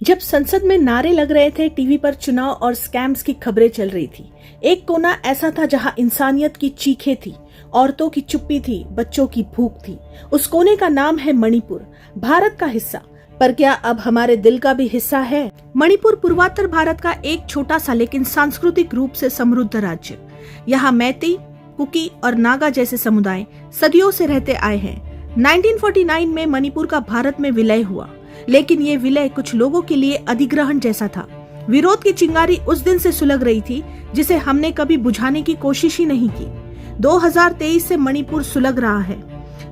जब संसद में नारे लग रहे थे, टीवी पर चुनाव और स्कैम्स की खबरें चल रही थी। एक कोना ऐसा था जहां इंसानियत की चीखें थी, औरतों की चुप्पी थी, बच्चों की भूख थी। उस कोने का नाम है मणिपुर, भारत का हिस्सा। पर क्या अब हमारे दिल का भी हिस्सा है? मणिपुर पूर्वोत्तर भारत का एक छोटा सा लेकिन सांस्कृतिक रूप से समृद्ध राज्य। यहाँ मैती, कुकी और नागा जैसे समुदाय सदियों से रहते आए हैं। 1949 में मणिपुर का भारत में विलय हुआ, लेकिन ये विलय कुछ लोगों के लिए अधिग्रहण जैसा था। विरोध की चिंगारी उस दिन से सुलग रही थी जिसे हमने कभी बुझाने की कोशिश ही नहीं की। 2023 से मणिपुर सुलग रहा है।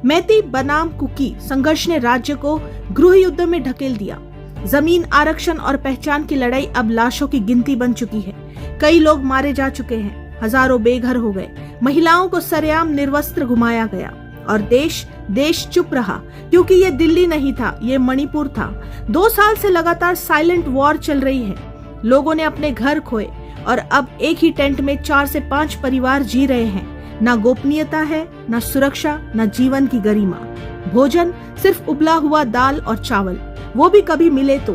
मैती बनाम कुकी संघर्ष ने राज्य को गृह युद्ध में ढकेल दिया। जमीन आरक्षण और पहचान की लड़ाई अब लाशों की गिनती बन चुकी है। कई लोग मारे जा चुके हैं, हजारों बेघर हो गए, महिलाओं को सरेआम निर्वस्त्र घुमाया गया और देश चुप रहा, क्योंकि ये दिल्ली नहीं था, ये मणिपुर था। 2 साल से लगातार साइलेंट वॉर चल रही है। लोगों ने अपने घर खोए और अब एक ही टेंट में 4 से 5 परिवार जी रहे हैं। ना गोपनीयता है, ना सुरक्षा, ना जीवन की गरिमा। भोजन सिर्फ उबला हुआ दाल और चावल, वो भी कभी मिले तो।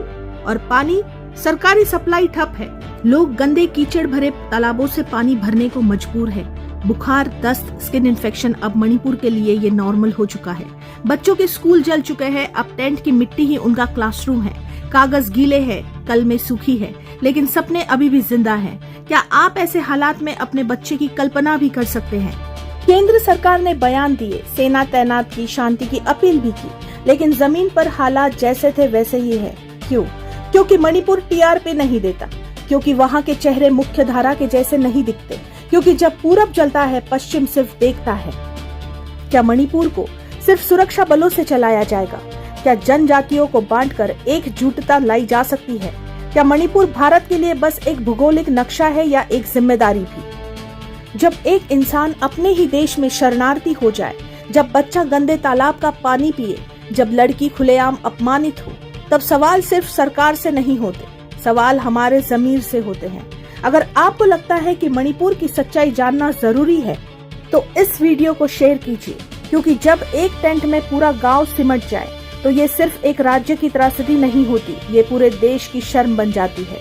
और पानी, सरकारी सप्लाई ठप है। लोग गंदे कीचड़ भरे तालाबों से पानी भरने को मजबूर है। बुखार, दस्त, स्किन इन्फेक्शन अब मणिपुर के लिए ये नॉर्मल हो चुका है। बच्चों के स्कूल जल चुके हैं, अब टेंट की मिट्टी ही उनका क्लासरूम है। कागज गीले हैं, कल में सूखी है, लेकिन सपने अभी भी जिंदा हैं। क्या आप ऐसे हालात में अपने बच्चे की कल्पना भी कर सकते हैं? केंद्र सरकार ने बयान दिए, सेना तैनात की, शांति की अपील भी की, लेकिन जमीन पर हालात जैसे थे वैसे ही है। क्यों? क्योंकि मणिपुर टीआरपी नहीं देता, क्योंकि वहाँ के चेहरे मुख्य धारा के जैसे नहीं दिखते, क्योंकि जब पूरब जलता है, पश्चिम सिर्फ देखता है। क्या मणिपुर को सिर्फ सुरक्षा बलों से चलाया जाएगा? क्या जनजातियों को बांटकर एकजुटता लाई जा सकती है? क्या मणिपुर भारत के लिए बस एक भौगोलिक नक्शा है या एक जिम्मेदारी भी? जब एक इंसान अपने ही देश में शरणार्थी हो जाए, जब बच्चा गंदे तालाब का पानी पिए, जब लड़की खुलेआम अपमानित हो, तब सवाल सिर्फ सरकार से नहीं होते, सवाल हमारे जमीर से होते हैं। अगर आपको लगता है कि मणिपुर की सच्चाई जानना जरूरी है, तो इस वीडियो को शेयर कीजिए, क्योंकि जब एक टेंट में पूरा गांव सिमट जाए, तो ये सिर्फ एक राज्य की त्रासदी नहीं होती, ये पूरे देश की शर्म बन जाती है।